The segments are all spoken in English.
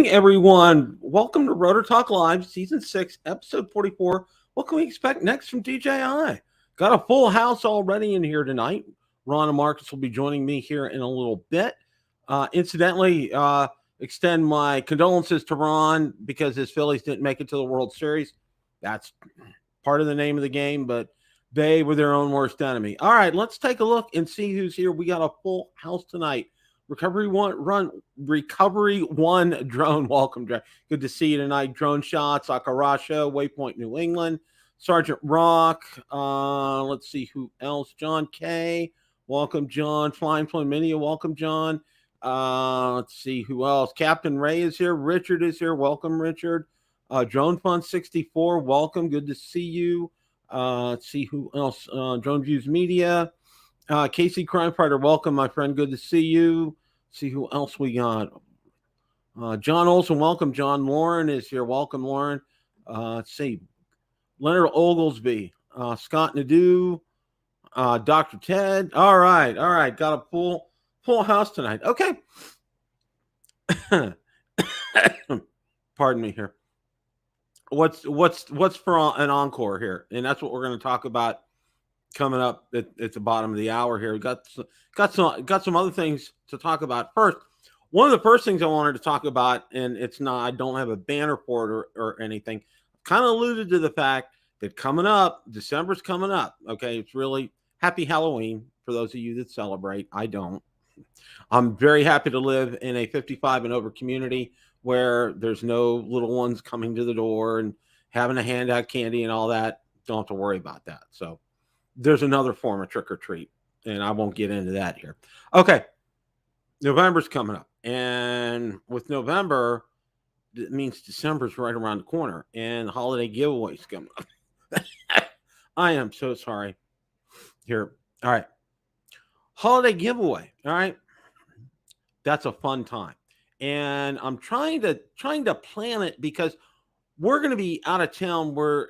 evening, everyone. Welcome to Rotor Talk Live, Season 6, Episode 44. What can we expect next from DJI? Got a full house already in here tonight. Ron and Marcus will be joining me here in a little bit. Incidentally, extend my condolences to Ron because his Phillies didn't make it to the World Series. That's part of the name of the game, but they were their own worst enemy. All right, let's take a look and see who's here. We got a full house tonight. Recovery One drone. Welcome, Dre. Good to see you tonight. Drone Shots, Akarasha, Waypoint, New England, Sergeant Rock. Let's see who else. John K. Welcome, John. Flying Mini. Welcome, John. Let's see who else. Captain Ray is here. Richard is here. Welcome, Richard. Drone Fun 64. Welcome. Good to see you. Let's see who else. Drone Views Media. Casey Crime Fighter, welcome, my friend. Good to see you. See who else we got. John Olson, welcome. John Lauren is here. Welcome, Lauren. Let's see. Leonard Oglesby, Scott Nadeau, Dr. Ted. All right. Got a full house tonight. Okay. Pardon me here. What's for an encore here? And that's what we're going to talk about coming up at the bottom of the hour here. We got some other things to talk about. First, one of the first things I wanted to talk about, and it's not, I don't have a banner for it or anything, kind of alluded to the fact that coming up, December's coming up. Okay, it's really happy Halloween for those of you that celebrate. I don't. I'm very happy to live in a 55 and over community where there's no little ones coming to the door and having to hand out candy and all that. Don't have to worry about that. So there's another form of trick or treat, and I won't get into that here. Okay, November's coming up, and with November, it means December's right around the corner, and the holiday giveaways coming up. I am so sorry. Here, all right, holiday giveaway. All right, that's a fun time, and I'm trying to plan it because we're going to be out of town. We're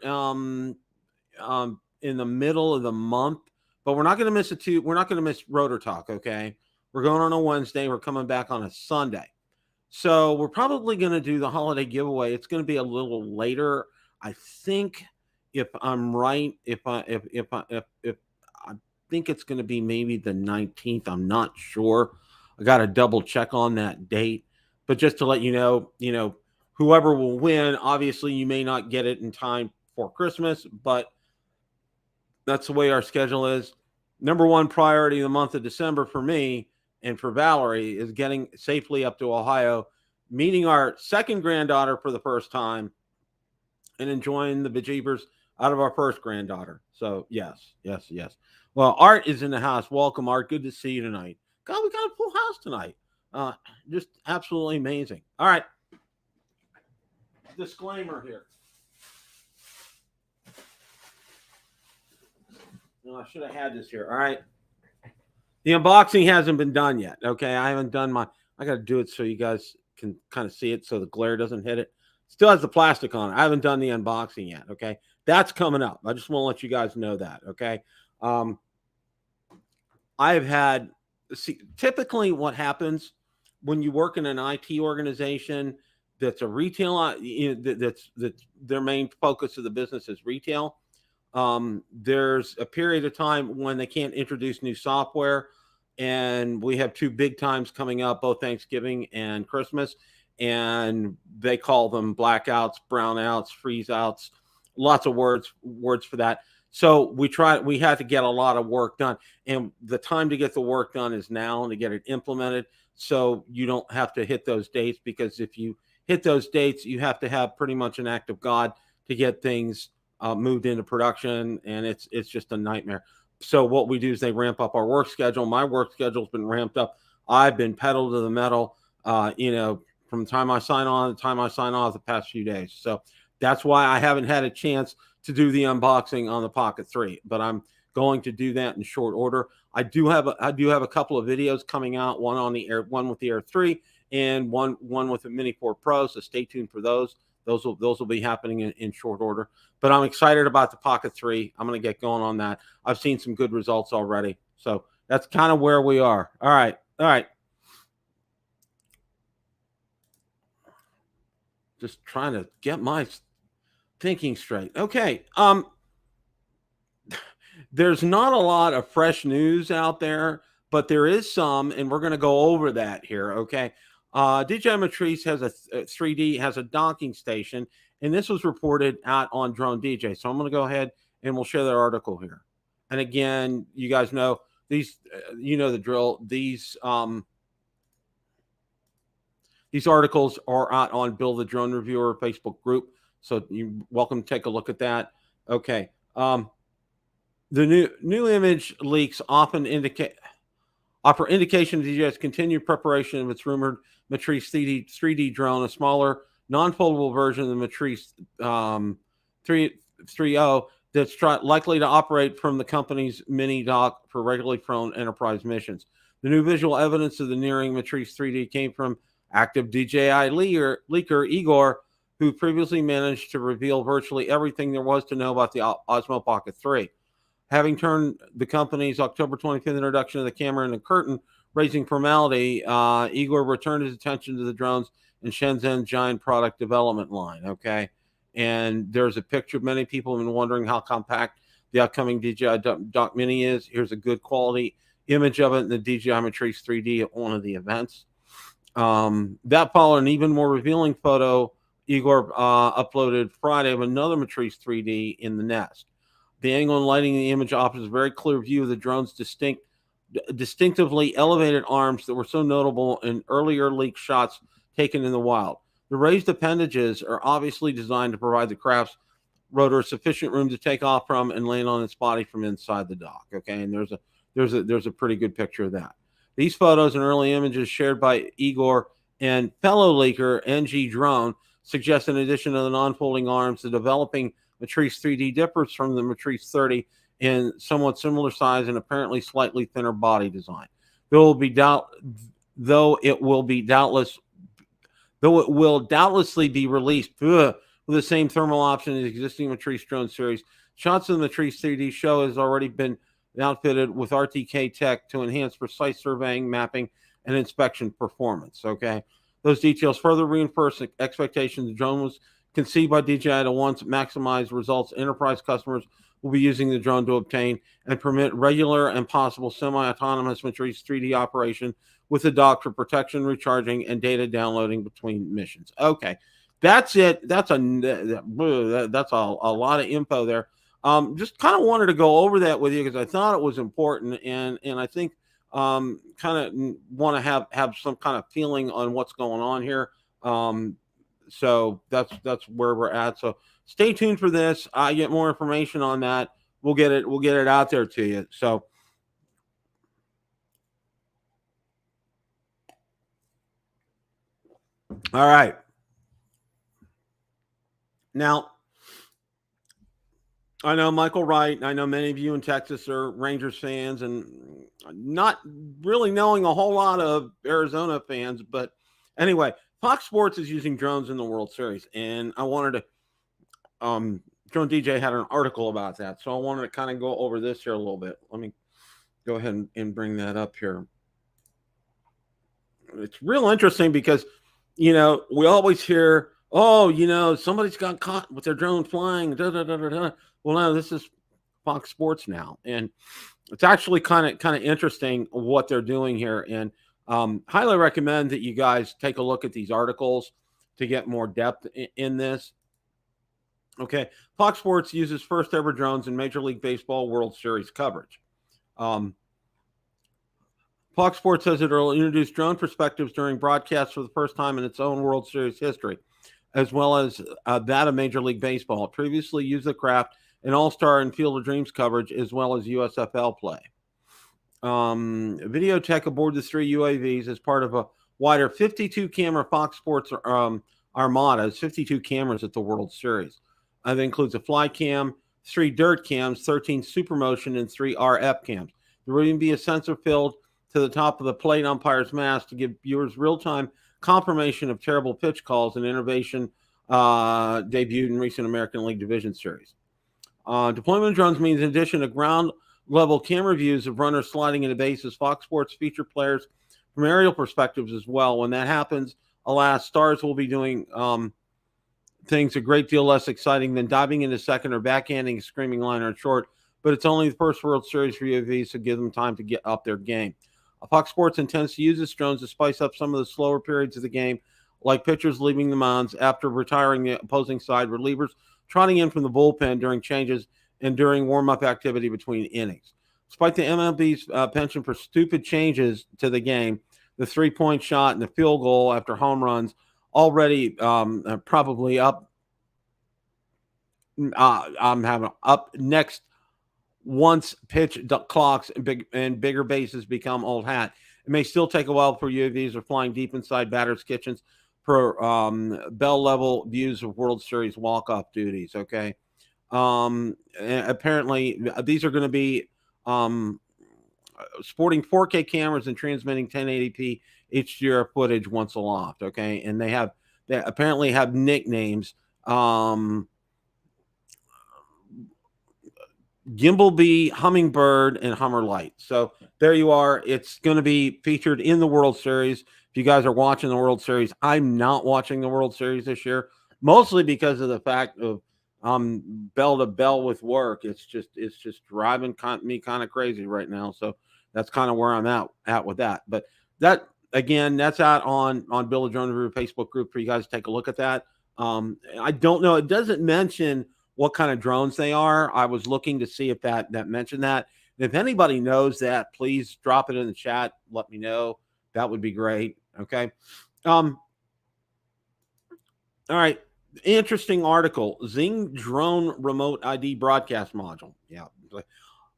in the middle of the month, but we're not going to miss we're not going to miss Rotor Talk. Okay. We're going on a Wednesday. We're coming back on a Sunday. So we're probably going to do the holiday giveaway. It's going to be a little later. I think if I'm right, I think it's going to be maybe the 19th. I'm not sure. I got to double check on that date, but just to let you know, whoever will win, obviously you may not get it in time for Christmas, but that's the way our schedule is. Number one priority in the month of December for me and for Valerie is getting safely up to Ohio, meeting our second granddaughter for the first time, and enjoying the bejeebers out of our first granddaughter. So, yes. Well, Art is in the house. Welcome, Art. Good to see you tonight. God, we got a full house tonight. Just absolutely amazing. All right. Disclaimer here. No, I should have had this here. All right. The unboxing hasn't been done yet. Okay. I haven't done I got to do it so you guys can kind of see it so the glare doesn't hit it. Still has the plastic on it. I haven't done the unboxing yet. Okay. That's coming up. I just want to let you guys know that. Okay. I've had, typically what happens when you work in an IT organization that's a retail, that's their main focus of the business is retail. There's a period of time when they can't introduce new software, and we have two big times coming up, both Thanksgiving and Christmas, and they call them blackouts, brownouts, freeze outs, lots of words for that. So we had to get a lot of work done, and the time to get the work done is now and to get it implemented. So you don't have to hit those dates, because if you hit those dates, you have to have pretty much an act of God to get things moved into production, and it's just a nightmare. So what we do is they ramp up our work schedule. My work schedule's been ramped up. I've been pedal to the metal, from the time I sign on to the time I sign off the past few days. So that's why I haven't had a chance to do the unboxing on the Pocket 3, but I'm going to do that in short order. I do have a couple of videos coming out, one on the Air, one with the Air 3, and one with the Mini 4 Pro. So stay tuned for those. Those will be happening in short order. But I'm excited about the Pocket 3. I'm going to get going on that. I've seen some good results already. So that's kind of where we are. All right. Just trying to get my thinking straight. Okay. There's not a lot of fresh news out there, but there is some, and we're going to go over that here. Okay. DJI Matrice has a 3D, has a docking station, and this was reported out on Drone DJ. So I'm going to go ahead and we'll share that article here. And again, you guys know these, you know the drill. These articles are out on Bill the Drone Reviewer Facebook group. So you're welcome to take a look at that. Okay. The new image leaks often offer indication of DJI's continued preparation of its rumored Matrice 3D drone, a smaller, non-foldable version of the Matrice 3.0 that's likely to operate from the company's Mini dock for regularly flown enterprise missions. The new visual evidence of the nearing Matrice 3D came from active DJI leaker Igor, who previously managed to reveal virtually everything there was to know about the Osmo Pocket 3. Having turned the company's October 25th introduction of the camera in the curtain, raising formality, Igor returned his attention to the drones in Shenzhen's giant product development line. Okay. And there's a picture. Many people have been wondering how compact the upcoming DJI Dock Mini is. Here's a good quality image of it in the DJI Matrice 3D at one of the events. That followed an even more revealing photo Igor uploaded Friday of another Matrice 3D in the nest. The angle and lighting of the image offers a very clear view of the drone's distinctively elevated arms that were so notable in earlier leaked shots taken in the wild. The raised appendages are obviously designed to provide the craft's rotor sufficient room to take off from and land on its body from inside the dock. Okay, and there's a pretty good picture of that. These photos and early images shared by Igor and fellow leaker NG Drone suggest, in addition to the non-folding arms, the developing Matrice 3D differs from the Matrice 30 in somewhat similar size and apparently slightly thinner body design. Though it will doubtlessly be released with the same thermal option as the existing Matrice drone series, shots of the Matrice 3D show has already been outfitted with RTK tech to enhance precise surveying, mapping, and inspection performance. Okay, those details further reinforce expectations. The drone was conceived by DJI to once maximize results enterprise customers will be using the drone to obtain and permit regular and possible semi-autonomous Matrice 3D operation with the dock for protection, recharging, and data downloading between missions. Okay, that's it. That's a lot of info there. Just kind of wanted to go over that with you because I thought it was important, and I think kind of want to have some kind of feeling on what's going on here. So that's where we're at. So stay tuned for this. I get more information on that. We'll get it out there to you. So all right. Now, I know Michael Wright, and I know many of you in Texas are Rangers fans and not really knowing a whole lot of Arizona fans, but anyway, Fox Sports is using drones in the World Series, and I wanted to Drone DJ had an article about that, so I wanted to kind of go over this here a little bit. Let me go ahead and bring that up here. It's real interesting because, you know, we always hear, oh, you know, somebody's got caught with their drone flying. Da, da, da, da, da. Well, no, this is Fox Sports now, and it's actually kind of interesting what they're doing here. And highly recommend that you guys take a look at these articles to get more depth in this. Okay, Fox Sports uses first ever drones in Major League Baseball World Series coverage. Fox Sports says it will introduce drone perspectives during broadcasts for the first time in its own World Series history, as well as that of Major League Baseball. It previously used the craft in All-Star and Field of Dreams coverage, as well as USFL play. Video tech aboard the three UAVs as part of a wider 52-camera Fox Sports armada. It's 52 cameras at the World Series. That includes a fly cam, 3 dirt cams, 13 super motion, and 3 RF cams. There will even be a sensor filled to the top of the plate umpire's mask to give viewers real-time confirmation of terrible pitch calls, and innovation debuted in recent American League Division Series. Deployment of drones means, in addition to ground-level camera views of runners sliding into bases, Fox Sports feature players from aerial perspectives as well. When that happens, alas, stars will be doing things a great deal less exciting than diving into second or backhanding a screaming liner and short, but it's only the first World Series for UAVs, so give them time to get up their game. Fox Sports intends to use its drones to spice up some of the slower periods of the game, like pitchers leaving the mounds after retiring the opposing side, relievers trotting in from the bullpen during changes and during warm-up activity between innings. Despite the MLB's penchant for stupid changes to the game, the three-point shot and the field goal after home runs already probably up. I'm having up next once pitch clocks and bigger bases become old hat. It may still take a while for UAVs are flying deep inside batters' kitchens for bell level views of World Series walk-off duties. Okay. Apparently these are going to be sporting 4K cameras and transmitting 1080p HDR footage once aloft. Okay. And they apparently have nicknames. Gimblebee, Hummingbird, and Hummer Light. So there you are. It's going to be featured in the World Series. If you guys are watching the World Series, I'm not watching the World Series this year, mostly because of the fact of bell to bell with work. It's just driving me kind of crazy right now. So that's kind of where I'm at with that. But that, again, that's out on Build a Drone Review Facebook group for you guys to take a look at that. I don't know. It doesn't mention what kind of drones they are. I was looking to see if that mentioned that. And if anybody knows that, please drop it in the chat. Let me know. That would be great. Okay. All right. Interesting article. Zing drone remote ID broadcast module. Yeah.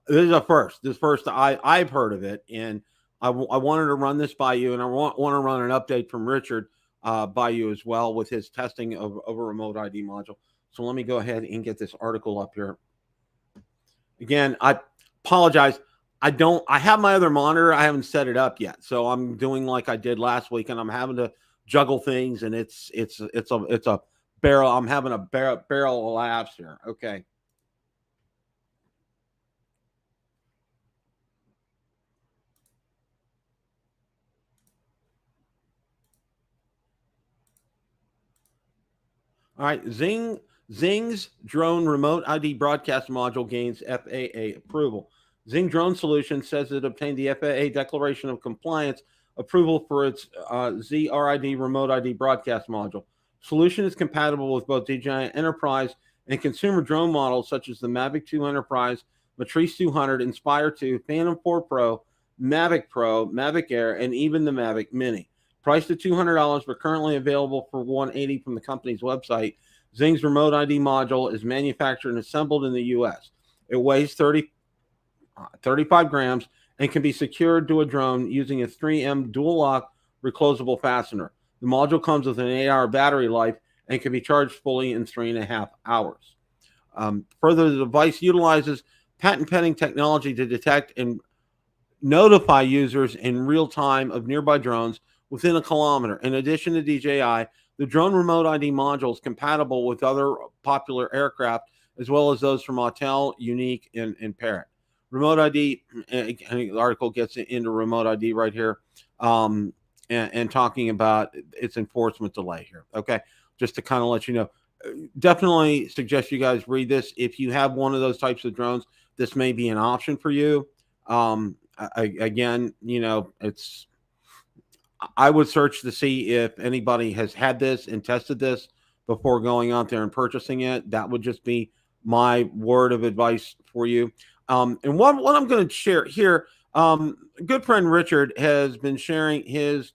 This is a first. This first I've heard of it, and I wanted to run this by you, and I want to run an update from Richard by you as well with his testing of a remote ID module. So let me go ahead and get this article up here. Again, I apologize. I have my other monitor. I haven't set it up yet. So I'm doing like I did last week, and I'm having to juggle things, and it's a barrel. I'm having a barrel of laughs here. Okay. All right. Zing's drone remote ID broadcast module gains FAA approval. Zing Drone Solutions says it obtained the FAA Declaration of Compliance approval for its ZRID remote ID broadcast module. Solution is compatible with both DJI Enterprise and consumer drone models such as the Mavic 2 Enterprise, Matrice 200, Inspire 2, Phantom 4 Pro, Mavic Air, and even the Mavic Mini. Priced at $200, but currently available for $180 from the company's website. Zing's remote ID module is manufactured and assembled in the U.S. It weighs 35 grams and can be secured to a drone using a 3M dual lock reclosable fastener. The module comes with an 8-hour battery life and can be charged fully in 3.5 hours. Further, the device utilizes patent pending technology to detect and notify users in real time of nearby drones within a kilometer. In addition to DJI, the drone remote ID module is compatible with other popular aircraft, as well as those from Autel, Unique, and Parrot. Remote ID, and the article gets into remote ID right here, and talking about its enforcement delay here. Okay, just to kind of let you know. Definitely suggest you guys read this. If you have one of those types of drones, this may be an option for you. Again, you know, I would search to see if anybody has had this and tested this before going out there and purchasing it. That would just be my word of advice for you. And what I'm going to share here, good friend Richard has been sharing his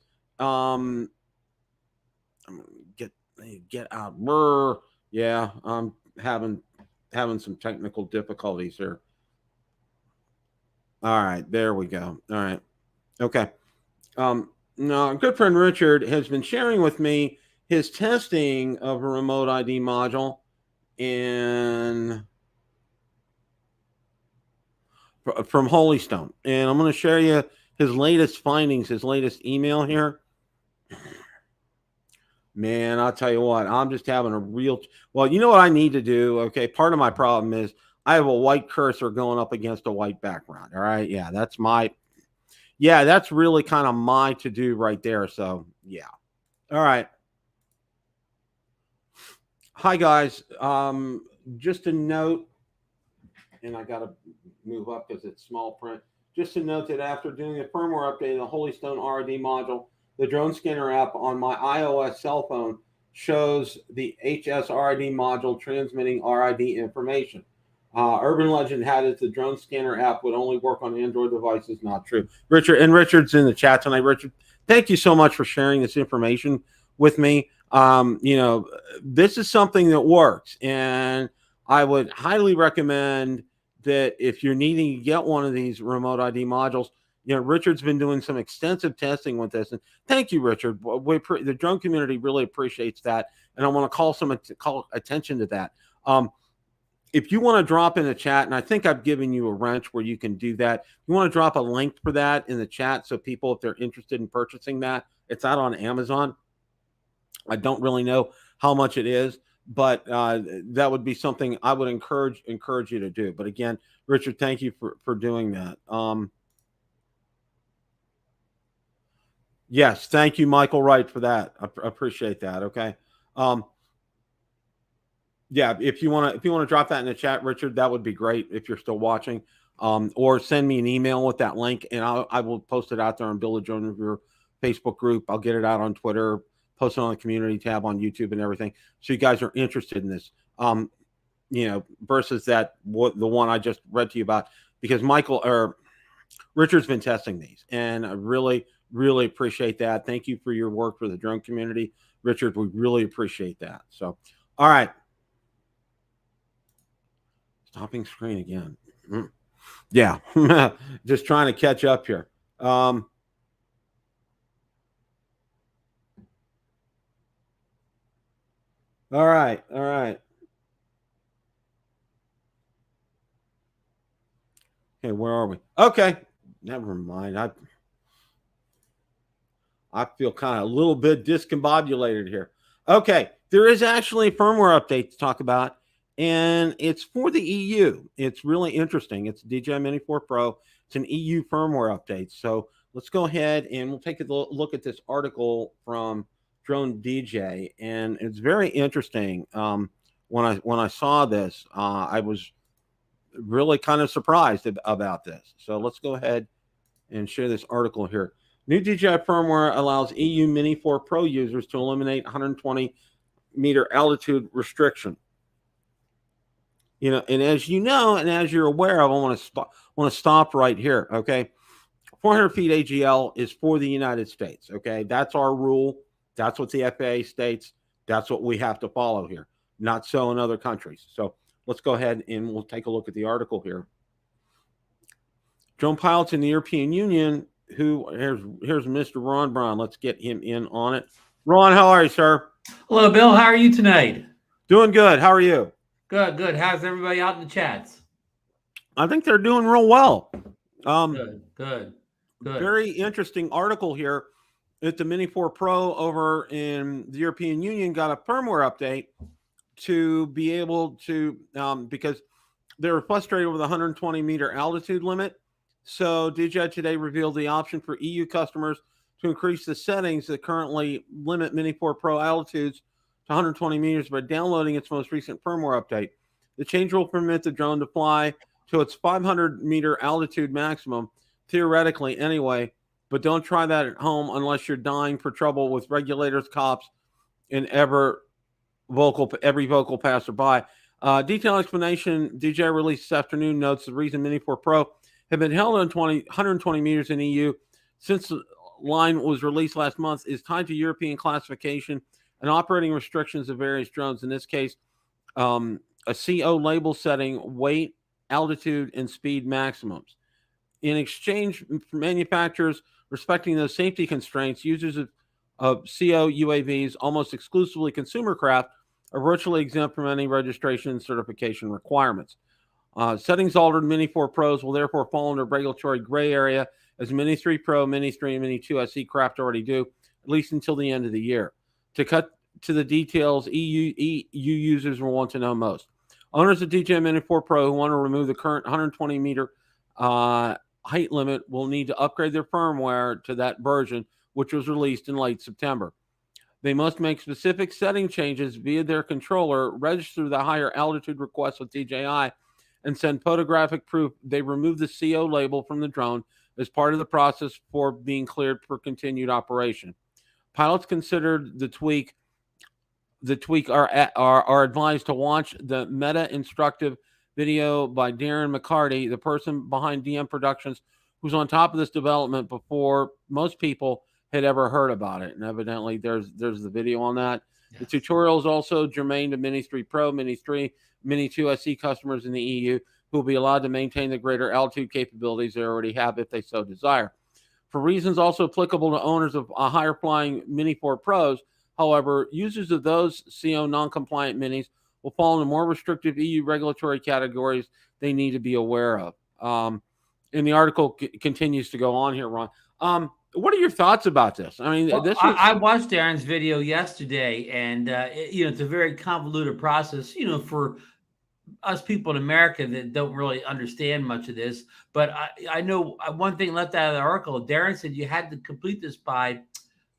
get out. Yeah, I'm having some technical difficulties here. All right, there we go. All right, okay. Now, good friend Richard has been sharing with me his testing of a remote ID module from Holystone. And I'm going to share you his latest findings, his latest email here. Man, I'll tell you what, I'm just having a real... Well, you know what I need to do? Okay, part of my problem is I have a white cursor going up against a white background. All right, yeah, that's really kind of my to-do right there. So, yeah. All right. Hi guys. Just a note, and I got to move up because it's small print. Just a note that after doing a firmware update of the Holy Stone RID module, the drone scanner app on my iOS cell phone shows the HS RID module transmitting RID information. Urban legend had it the drone scanner app would only work on Android devices. Not true. Richard's in the chat tonight. Richard, thank you so much for sharing this information with me. This is something that works, and I would highly recommend that if you're needing to get one of these remote ID modules, Richard's been doing some extensive testing with this, and thank you, Richard. The drone community really appreciates that, and I want to call attention to that. If you want to drop in the chat, and I think I've given you a wrench where you can do that. You want to drop a link for that in the chat so people, if they're interested in purchasing that, it's out on Amazon. I don't really know how much it is, but that would be something I would encourage you to do. But again, Richard, thank you for doing that. Yes, thank you, Michael Wright, for that. I appreciate that. Okay. Yeah, if you want to drop that in the chat, Richard, that would be great if you're still watching. Or send me an email with that link, and I will post it out there on Bill the Drone Reviewer Facebook group. I'll get it out on Twitter, post it on the community tab on YouTube and everything. So you guys are interested in this, versus the one I just read to you about, because Richard's been testing these, and I really, really appreciate that. Thank you for your work for the drone community, Richard. We really appreciate that. So, all right. Stopping screen again. Yeah. Just trying to catch up here. All right. Okay, where are we? Okay. Never mind. I feel kind of a little bit discombobulated here. Okay. There is actually a firmware update to talk about, and it's for the EU. It's really interesting. It's DJI Mini 4 Pro. It's an EU firmware update. So let's go ahead and we'll take a look at this article from Drone DJ, and it's very interesting. When I saw this, I was really kind of surprised about this. So let's go ahead and share this article here. New DJI firmware allows EU Mini 4 Pro users to eliminate 120-meter altitude restriction. And as you know, and as you're aware of, I want to stop right here. Okay, 400 feet AGL is for the United States. Okay, that's our rule. That's what the FAA states. That's what we have to follow here. Not so in other countries. So let's go ahead and we'll take a look at the article here. Drone pilots in the European Union. Here's Mr. Ron Brown. Let's get him in on it. Ron, how are you, sir? Hello, Bill. How are you tonight? Doing good. How are you? Good. How's everybody out in the chats? I think they're doing real well. Good. Very interesting article here. That the Mini 4 Pro over in the European Union got a firmware update to be able to, because they were frustrated with the 120-meter altitude limit. So DJI today revealed the option for EU customers to increase the settings that currently limit Mini 4 Pro altitudes to 120 meters by downloading its most recent firmware update. The change will permit the drone to fly to its 500-meter altitude maximum, theoretically anyway, but don't try that at home unless you're dying for trouble with regulators, cops, and every vocal passerby. Detailed explanation DJI released this afternoon notes the reason Mini 4 Pro have been held on 120 meters in EU since the line was released last month is tied to European classification and operating restrictions of various drones. In this case, a CO label setting, weight, altitude, and speed maximums. In exchange for manufacturers respecting those safety constraints, users of CO UAVs, almost exclusively consumer craft, are virtually exempt from any registration and certification requirements. Settings altered Mini 4 Pros will therefore fall under regulatory gray area as Mini 3 Pro, Mini 3, and Mini 2 SE craft already do, at least until the end of the year. To cut to the details, EU users will want to know most. Owners of DJI Mini 4 Pro who want to remove the current 120-meter height limit will need to upgrade their firmware to that version, which was released in late September. They must make specific setting changes via their controller, register the higher altitude request with DJI, and send photographic proof they removed the CO label from the drone as part of the process for being cleared for continued operation. Pilots considered the tweak are advised to watch the meta instructive video by Darren McCarty, the person behind DM Productions, who's on top of this development before most people had ever heard about it. And evidently there's the video on that. Yes. The tutorial is also germane to Mini 3 Pro, Mini 3, Mini 2 SE customers in the EU who will be allowed to maintain the greater altitude capabilities they already have if they so desire. For reasons also applicable to owners of higher flying Mini 4 Pros, however, users of those CO non-compliant minis will fall into more restrictive EU regulatory categories they need to be aware of. And the article continues to go on here, Ron. What are your thoughts about this? I mean, well, I watched Darren's video yesterday, and it's a very convoluted process, for us people in America that don't really understand much of this. But I know one thing left out of the article. Darren said you had to complete this by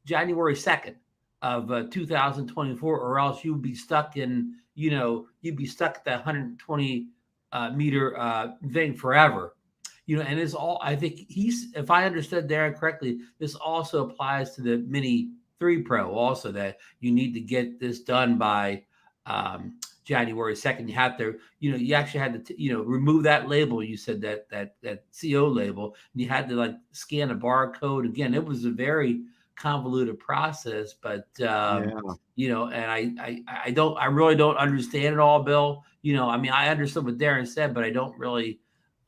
January 2nd of 2024, or else you would be stuck in, you'd be stuck at that 120 meter thing forever. And it's all, I think if I understood Darren correctly, this also applies to the Mini 3 Pro also, that you need to get this done by January 2nd. You have to, you actually had to, remove that label. You said that CO label, and you had to scan a barcode. Again, it was a very convoluted process, but and I really don't understand it all, Bill. I mean, I understood what Darren said, but I don't really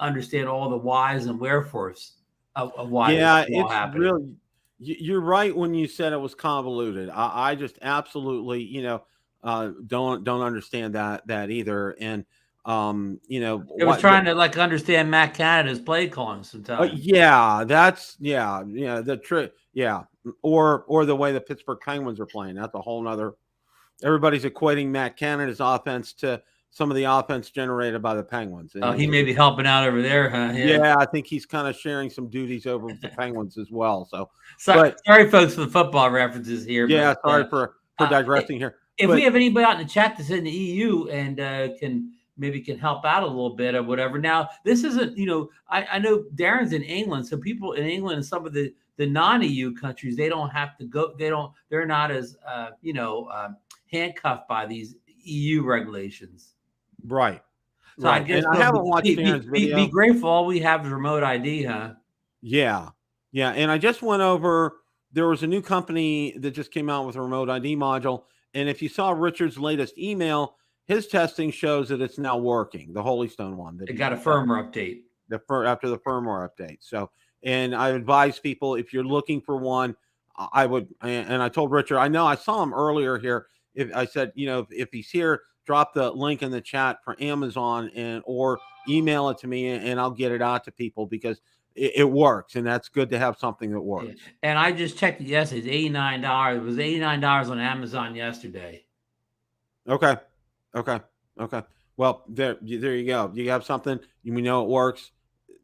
understand all the whys and wherefores of why. Yeah, it's happening. Really, you're right when you said it was convoluted. I just absolutely, don't understand that either. And it was trying to understand Matt Canada's play calling sometimes. The trick, or the way the Pittsburgh Penguins are playing. That's a whole nother. Everybody's equating Matt Canada's offense to some of the offense generated by the Penguins. And he may be helping out over there, huh? Yeah, I think he's kind of sharing some duties over with the Penguins as well. So, sorry, folks, for the football references here. Yeah, but, sorry for digressing here. If we have anybody out in the chat that's in the EU and can help out a little bit or whatever. Now, this isn't, I know Darren's in England, so people in England and some of the non-EU countries, they don't have to go. They're not as handcuffed by these EU regulations. Right. So right. I guess I haven't watched Darren's video. Be grateful all we have is remote ID, huh? Yeah. Yeah. And I just went over, there was a new company that just came out with a remote ID module. And if you saw Richard's latest email, his testing shows that it's now working, the Holy Stone one. It got a firmware update. After the firmware update. So, and I advise people, if you're looking for one, I would, and I told Richard, I know I saw him earlier here. If I said, if he's here, drop the link in the chat for Amazon or email it to me and I'll get it out to people because it works. And that's good to have something that works. Yeah. And I just checked it yesterday. It's $89. It was $89 on Amazon yesterday. Okay. Well, there you go. You have something, we know it works.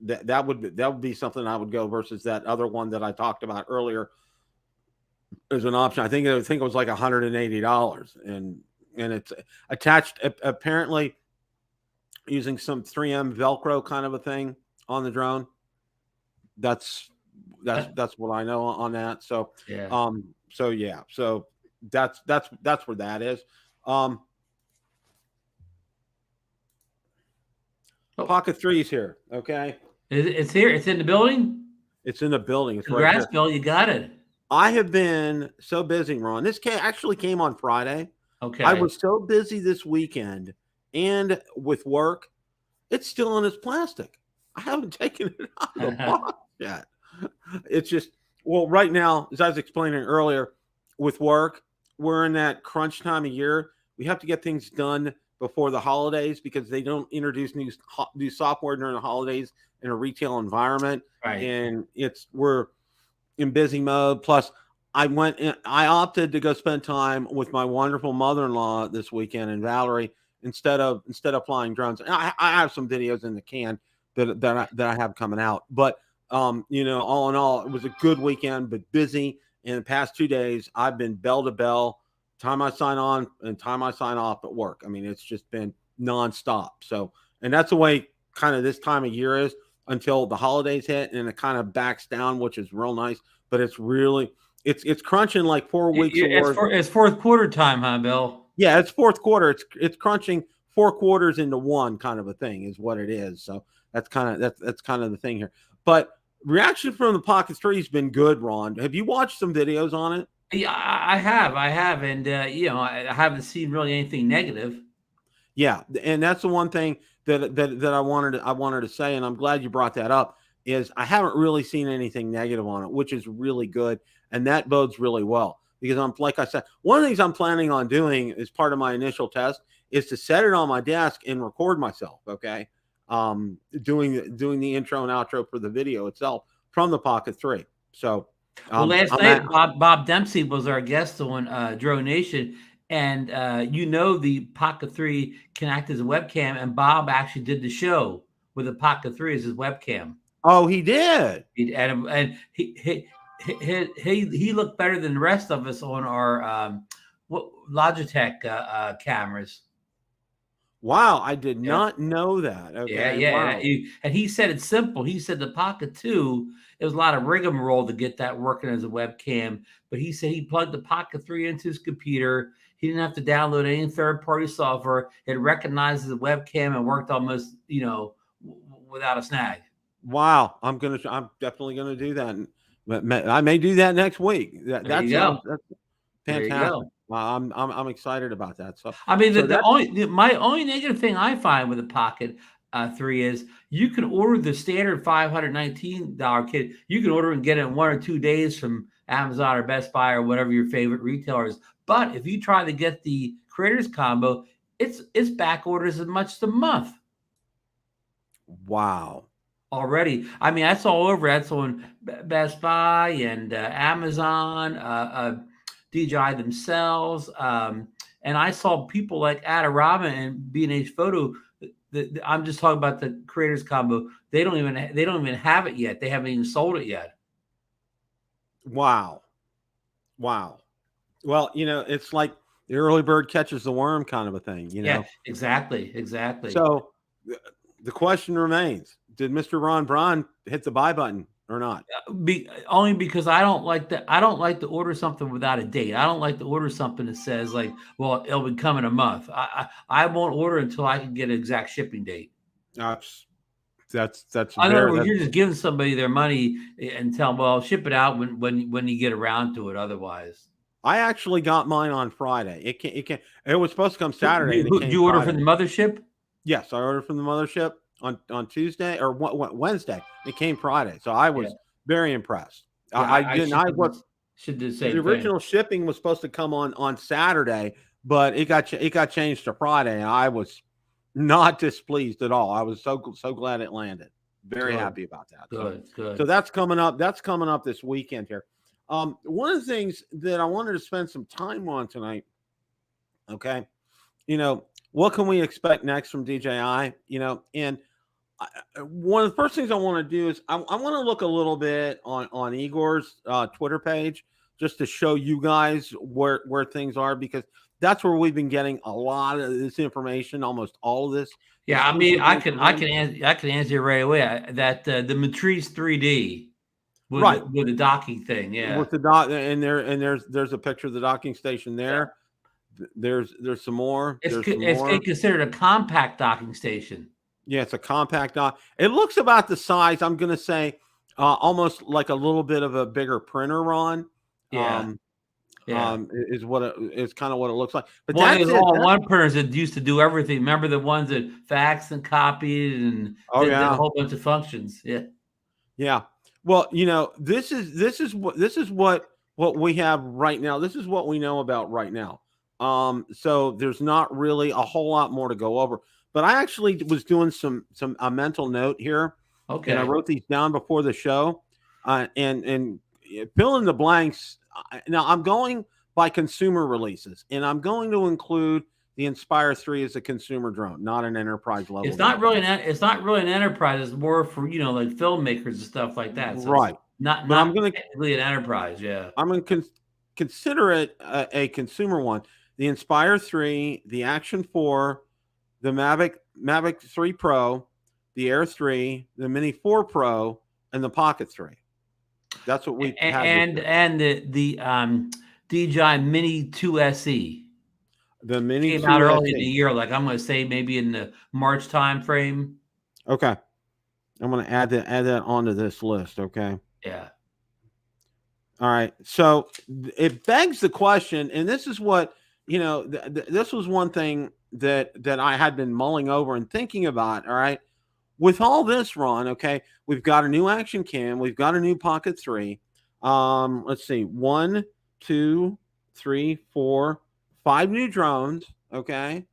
That would be something I would go versus that other one that I talked about earlier as an option. I think it was like $180 and it's attached apparently using some 3M Velcro kind of a thing on the drone. That's what I know on that. So, yeah. So that's where that is. Pocket 3 is here. Okay. It's here. It's in the building. It's in the building. It's Congrats, right Bill. You got it. I have been so busy, Ron. This actually came on Friday. Okay. I was so busy this weekend and with work, it's still in its plastic. I haven't taken it out of the box yet. It's just, right now, as I was explaining earlier, with work, we're in that crunch time of year. We have to get things done before the holidays because they don't introduce new software during the holidays in a retail environment. Right. And we're in busy mode. Plus, I opted to go spend time with my wonderful mother-in-law this weekend and Valerie instead of flying drones. And I have some videos in the can that I have coming out. But all in all, it was a good weekend, but busy. in the past 2 days, I've been bell to bell, time I sign on and time I sign off at work. I mean, it's just been nonstop. So, and that's the way kind of this time of year is until the holidays hit, and it kind of backs down, which is real nice. But it's really, it's crunching like 4 weeks of work. It's fourth quarter time, huh, Bill? Yeah, it's fourth quarter. It's crunching 4 quarters into one kind of a thing is what it is. So that's kind of the thing here. But reaction from the Pocket 3 has been good, Ron. Have you watched some videos on it? Yeah, I have, and you know, I haven't seen really anything negative. Yeah, and that's the one thing that I wanted to say, and I'm glad you brought that up. Is I haven't really seen anything negative on it, which is really good, and that bodes really well because like I said, one of the things I'm planning on doing as part of my initial test is to set it on my desk and record myself. Okay, doing the intro and outro for the video itself from the Pocket 3. So. Well, last night, Bob Dempsey was our guest on Drone Nation, and you know the Pocket 3 can act as a webcam, and Bob actually did the show with the Pocket 3 as his webcam. Oh, he did. And he looked better than the rest of us on our Logitech cameras. Wow, I did not know that. Okay, yeah. Wow. And he said it's simple. He said the Pocket 2, it was a lot of rigmarole to get that working as a webcam. But he said he plugged the Pocket 3 into his computer. He didn't have to download any third-party software. It recognized the webcam and worked almost, you know, without a snag. Wow, I'm definitely gonna do that. I may do that next week. That's fantastic. I'm excited about that. So I mean, my only negative thing I find with the Pocket 3 is you can order the standard $519 kit. You can order and get it in 1 or 2 days from Amazon or Best Buy or whatever your favorite retailer is. But if you try to get the Creators Combo, it's back orders as much as a month. Wow. Already. I mean, that's all over. That's on Best Buy and Amazon, DJI themselves. And I saw people like Adorama and B&H Photo. I'm just talking about the Creators Combo. They don't even have it yet. They haven't even sold it yet. Wow. Well, you know, it's like the early bird catches the worm kind of a thing, you know? Yeah, exactly. So the question remains, did Mr. Ron Braun hit the buy button or not? Only because I don't like to order something without a date. I don't like to order something that says like, well, it'll be coming a month. I won't order until I can get an exact shipping date. That's I know you're just giving somebody their money and tell them, well, ship it out when you get around to it. Otherwise, I actually got mine on Friday. It was supposed to come Saturday. Did you order from the mothership? Yes, I ordered from the mothership on Tuesday or Wednesday. It came Friday, so I was very impressed. Yeah, The original shipping was supposed to come on Saturday, but it got changed to Friday, and I was not displeased at all. I was so glad it landed. Very happy about that. Good. So that's coming up. That's coming up this weekend here. One of the things that I wanted to spend some time on tonight. Okay, you know, what can we expect next from DJI? You know, and one of the first things I want to do is I want to look a little bit on Igor's Twitter page just to show you guys where things are, because that's where we've been getting a lot of this information, almost all of this. Yeah, I mean, I can answer you right away. That the Matrice 3D with the docking thing, with the dock, and there's a picture of the docking station there. Yeah. There's some more. It's considered a compact docking station. Yeah, it's a compact dock. It looks about the size, I'm going to say, almost like a little bit of a bigger printer, Ron. Yeah. Is kind of what it looks like. But one printers that used to do everything. Remember the ones that faxed and copied and did a whole bunch of functions. Yeah. Yeah. Well, you know, this is what we have right now. This is what we know about right now. So there's not really a whole lot more to go over. But I actually was doing a mental note here. Okay. And I wrote these down before the show. And fill in the blanks. Now I'm going by consumer releases, and I'm going to include the Inspire 3 as a consumer drone, not an enterprise level. It's not really an enterprise. It's more for, you know, like filmmakers and stuff like that. So right. Not but I'm going to technically an enterprise. Yeah. consider it a consumer one. The Inspire 3, the Action 4, the Mavic 3 Pro, the Air 3, the Mini 4 Pro, and the Pocket 3. That's what we had. And the DJI Mini 2 SE. The Mini came 2 out early SE. in the year, like I'm going to say maybe in the March time frame. Okay, I'm going to add that onto this list. Okay. Yeah. All right. So it begs the question, and this is what this was one thing that I had been mulling over and thinking about. All right, with all this, Ron. Okay, we've got a new action cam, we've got a new Pocket 3. Let's see, 1, 2, 3, 4, 5 new drones. Okay.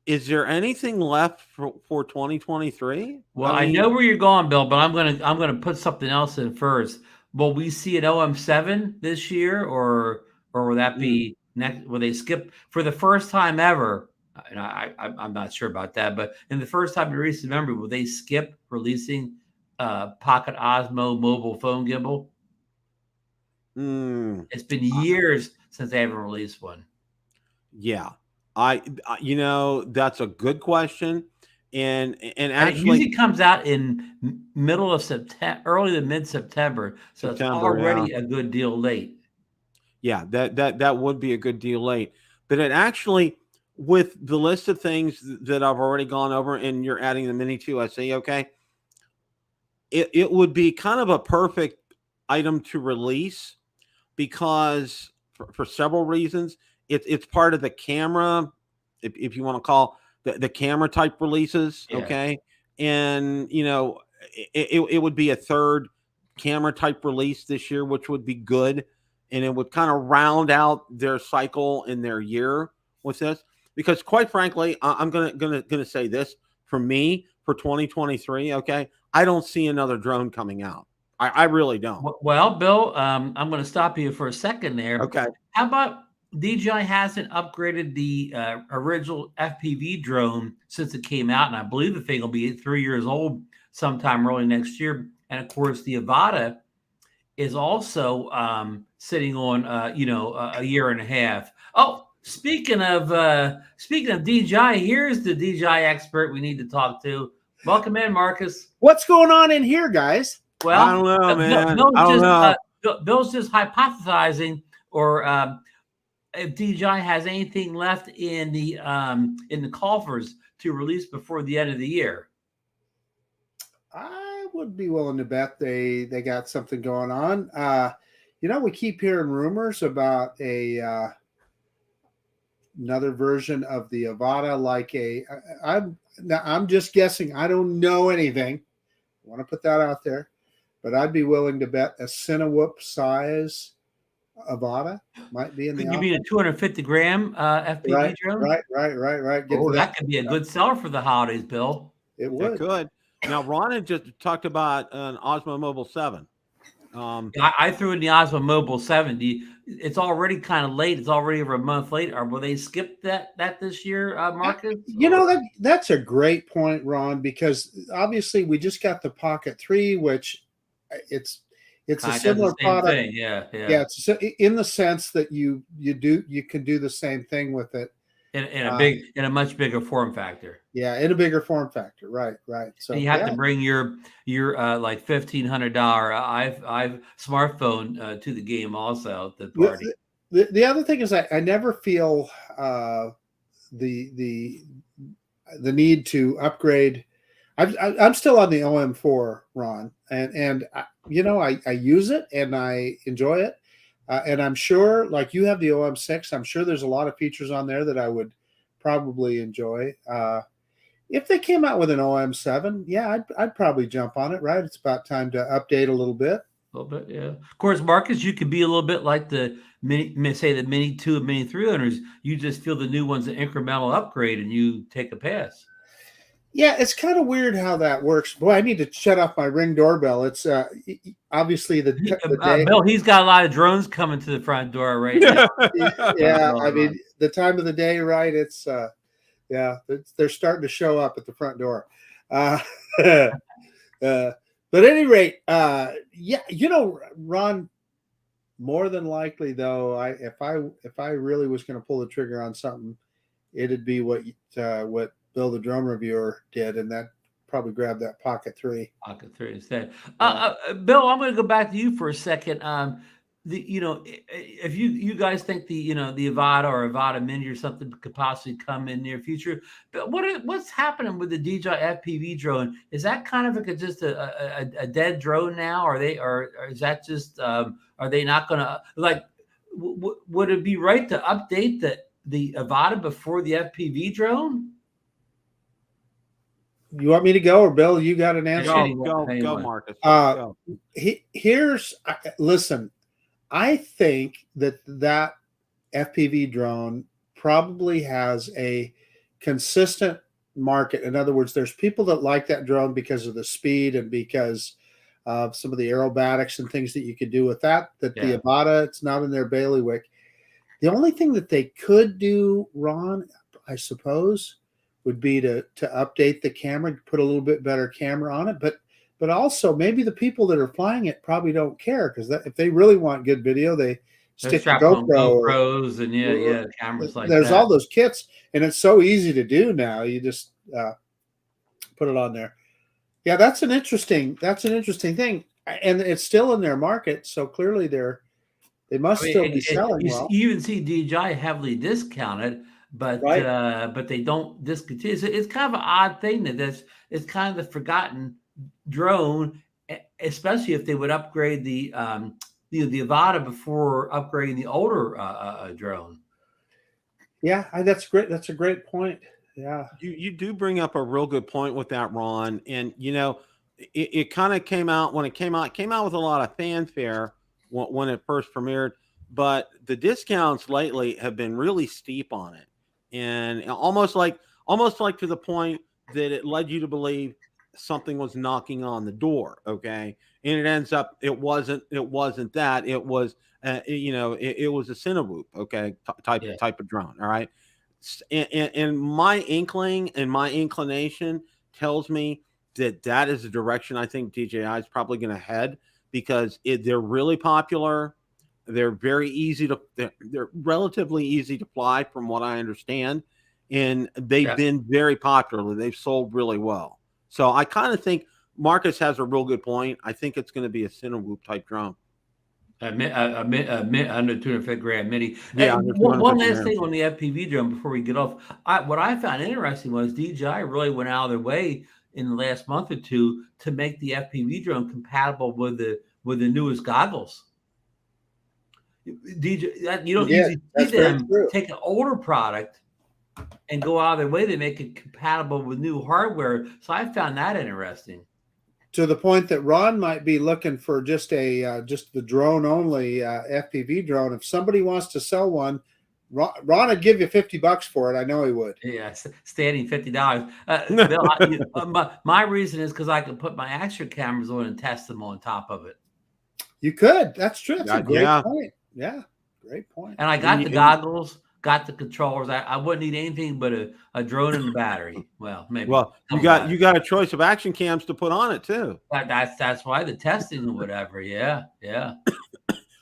Is there anything left for 2023? Well, I know where you're going, Bill, but I'm gonna put something else in first. Will we see an OM7 this year, or will that be next? Will they skip for the first time ever? And I'm not sure about that, but in the first time in recent memory, will they skip releasing Pocket Osmo mobile phone gimbal? It's been years since they haven't released one. Yeah. That's a good question. And actually, it usually comes out in middle of September, early to mid-September. So it's already a good deal late. Yeah, that would be a good deal late. But it actually, with the list of things that I've already gone over, and you're adding the Mini 2 SE, okay, it would be kind of a perfect item to release because for several reasons. It's part of the camera, if you want to call the camera type releases, okay? And, it would be a third camera type release this year, which would be good. And it would kind of round out their cycle in their year with this. Because quite frankly, I'm gonna say this, for me, for 2023, okay, I don't see another drone coming out. I really don't. Well, Bill, I'm going to stop you for a second there. Okay. How about DJI hasn't upgraded the original FPV drone since it came out, and I believe the thing will be 3 years old sometime early next year. And of course, the Avata is also sitting on a year and a half. Oh, speaking of DJI, here's the DJI expert we need to talk to. Welcome in, Marcus. What's going on in here, guys? Well, I don't know, man. Bill's just hypothesizing, or if DJI has anything left in the coffers to release before the end of the year. I would be willing to bet they got something going on. We keep hearing rumors about another version of the Avata, like I'm just guessing. I don't know anything. I want to put that out there, but I'd be willing to bet a Cinewhoop size Avata might be in the. Could you be a 250 gram FPV drone? Right. That could be a good seller for the holidays, Bill. It would. It could. Now, Ron had just talked about an Osmo Mobile 7. I threw in the Osmo Mobile 7. It's already kind of late. It's already over a month late. Or will they skip that this year, Marcus? That's a great point, Ron, because obviously we just got the Pocket 3, which it's a similar product. Thing. Yeah. It's in the sense that you can do the same thing with it in a much bigger form factor. Yeah, in a bigger form factor. Right. So and you have to bring your like $1,500 smartphone to the game also at the party. The other thing is I never feel the need to upgrade. I'm still on the OM4, Ron, and I use it and I enjoy it. And I'm sure, like you have the OM6, I'm sure there's a lot of features on there that I would probably enjoy. If they came out with an OM7, yeah, I'd probably jump on it, right? It's about time to update a little bit. A little bit, yeah. Of course, Marcus, you could be a little bit like the Mini 2 and Mini 3 owners. You just feel the new one's an incremental upgrade and you take a pass. Yeah, it's kind of weird how that works. Boy, I need to shut off my Ring doorbell. It's obviously the day. Bill, he's got a lot of drones coming to the front door right now. Yeah, I mean, the time of the day, right? It's they're starting to show up at the front door. But at any rate, yeah, Ron, more than likely though, if I really was going to pull the trigger on something, it'd be what Bill the drone reviewer did, and that probably grab that Pocket 3. Pocket 3 instead. Bill, I'm going to go back to you for a second. If you guys think the Avata or Avata Mini or something could possibly come in near future, but what's happening with the DJI FPV drone? Is that kind of just a dead drone now? Or is that just are they not going to like? Would it be right to update the Avata before the FPV drone? You want me to go, or Bill? You got an answer? Go, Marcus. Listen. I think that FPV drone probably has a consistent market. In other words, there's people that like that drone because of the speed and because of some of the aerobatics and things that you could do with that. The Avata, it's not in their bailiwick. The only thing that they could do, Ron, I suppose, would be to update the camera, put a little bit better camera on it. But also maybe the people that are flying it probably don't care, because if they really want good video, they stick to GoPros and cameras like that. There's all those kits, and it's so easy to do now. You just put it on there. Yeah, that's an interesting thing, and it's still in their market, so clearly they must still be selling well. You even see DJI heavily discounted, but they don't discontinue. So it's kind of an odd thing it's kind of the forgotten drone, especially if they would upgrade the Avata before upgrading the older drone. Yeah, that's great. That's a great point. Yeah, you do bring up a real good point with that, Ron. And it kind of came out when it came out. It came out with a lot of fanfare when it first premiered, but the discounts lately have been really steep on it, and almost like to the point that it led you to believe something was knocking on the door. Okay. And it ends up, it wasn't that, it was, it was a Cinewhoop. Okay. Type of drone. All right. And my inkling and my inclination tells me that is the direction I think DJI is probably going to head, because they're really popular. They're very easy they're relatively easy to fly from what I understand. And they've been very popular. They've sold really well. So I kind of think Marcus has a real good point. I think it's going to be a Cinewhoop type drone. Under $250,000 Mini. Yeah. One last thing on the FPV drone before we get off. What I found interesting was DJI really went out of their way in the last month or two to make the FPV drone compatible with the newest goggles. You don't usually see them take an older product and go out of their way to make it compatible with new hardware. So I found that interesting. To the point that Ron might be looking for just the drone only FPV drone. If somebody wants to sell one, Ron would give you $50 for it. I know he would. Yeah, standing $50. Bill, my reason is because I can put my action cameras on and test them on top of it. You could. That's true. That's a great point. Yeah, great point. And I got the goggles. Got the controllers. I wouldn't need anything but a drone and a battery. Well, maybe. Well, you got a choice of action cams to put on it too. That's why the testing and whatever. Yeah.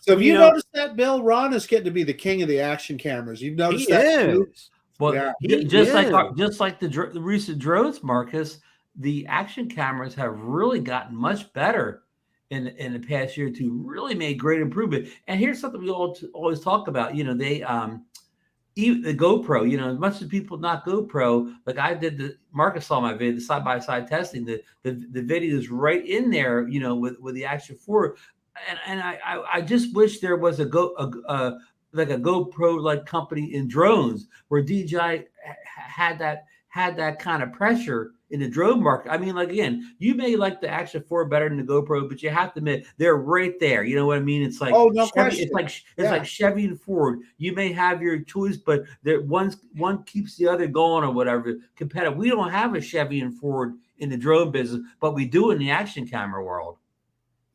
So have you noticed that, Bill? Ron is getting to be the king of the action cameras. You've noticed that too? Well, just like the recent drones, Marcus, the action cameras have really gotten much better in the past year or two. Really made great improvement. And here's something we always talk about. Even the GoPro, as much as people not GoPro, like I did Marcus saw my video, the side-by-side testing, the video is right in there, with the Action 4. And I just wish there was a GoPro like company in drones where DJI had that kind of pressure in the drone market. I mean, like, again, you may like the Action 4 better than the GoPro, but you have to admit they're right there. You know what I mean? It's like, oh, no Chevy, it's like Chevy and Ford. You may have your choice, but one keeps the other going or whatever. Competitive. We don't have a Chevy and Ford in the drone business, but we do in the action camera world.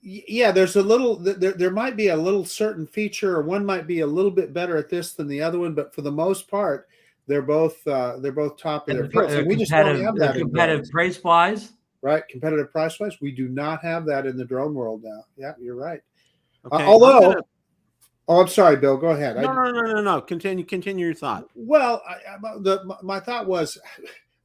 Yeah, there's a little. There might be a little certain feature, or one might be a little bit better at this than the other one, but for the most part, they're both top of their field. So we just don't have that competitive price wise. right? Competitive price wise. We do not have that in the drone world now. Yeah, you're right. Okay. Although, I'm sorry, Bill. Go ahead. No. Continue your thought. Well, my thought was,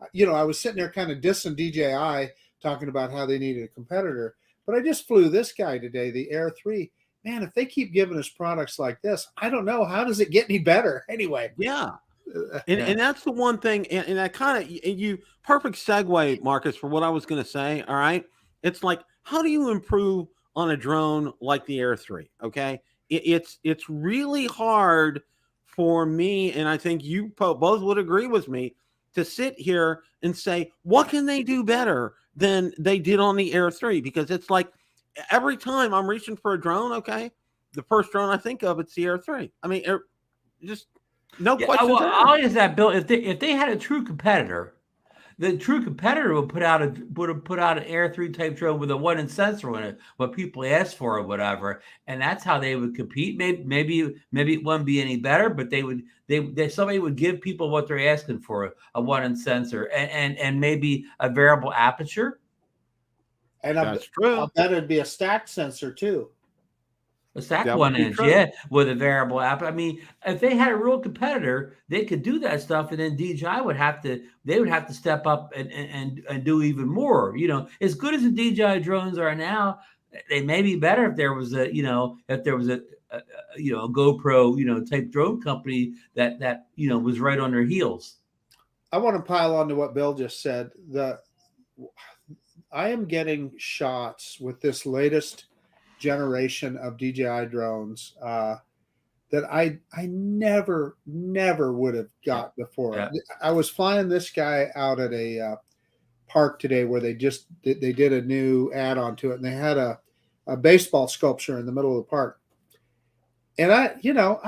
I was sitting there kind of dissing DJI, talking about how they needed a competitor, but I just flew this guy today, the Air 3. Man, if they keep giving us products like this, I don't know, how does it get any better anyway? Yeah. And that's the one thing, and that kind of you perfect segue, Marcus, for what I was going to say. All right, it's like, how do you improve on a drone like the Air 3? Okay, it's really hard for me, and I think you both would agree with me, to sit here and say, what can they do better than they did on the Air 3? Because it's like every time I'm reaching for a drone, okay, the first drone I think of, it's the Air 3. I mean, just no question. Well, I'll use that, Bill. If they had a true competitor, the true competitor would have put out an Air 3 type drone with a 1-inch sensor on it, what people asked for or whatever, and that's how they would compete. Maybe it wouldn't be any better, but somebody would give people what they're asking for, a 1-inch sensor and maybe a variable aperture. And that's true. I bet it'd be a stacked sensor too. A stacked 1-inch, yeah, with a variable app. I mean, if they had a real competitor, they could do that stuff, and then DJI would have to step up and do even more. As good as the DJI drones are now, they may be better if there was a GoPro type drone company that was right on their heels. I want to pile on to what Bill just said. I am getting shots with this latest generation of DJI drones that I never would have got before. Yeah. I was flying this guy out at a park today where they did a new add-on to it, and they had a baseball sculpture in the middle of the park. And I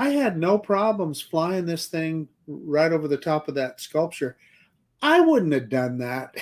had no problems flying this thing right over the top of that sculpture. I wouldn't have done that.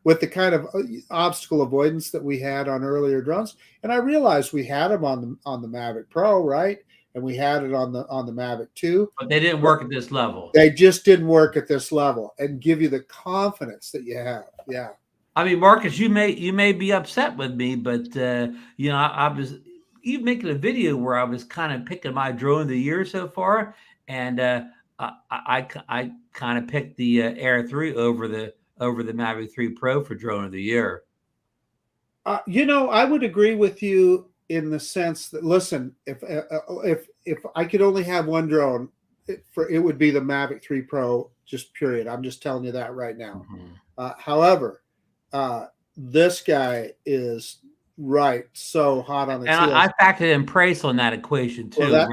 With the kind of obstacle avoidance that we had on earlier drones. And I realized we had them on the Mavic Pro, right? And we had it on the Mavic 2. But they didn't work at this level. They just didn't work at this level and give you the confidence that you have. Yeah. I mean, Marcus, you may be upset with me, but I was even making a video where I was kind of picking my drone of the year so far, and I kind of picked the Air 3 over the Mavic 3 Pro for drone of the year. I would agree with you in the sense that, listen, if I could only have one drone, it would be the Mavic 3 Pro, just period. I'm just telling you that right now. Mm-hmm. However, this guy is so hot on the and I factored in price on that equation too. Well,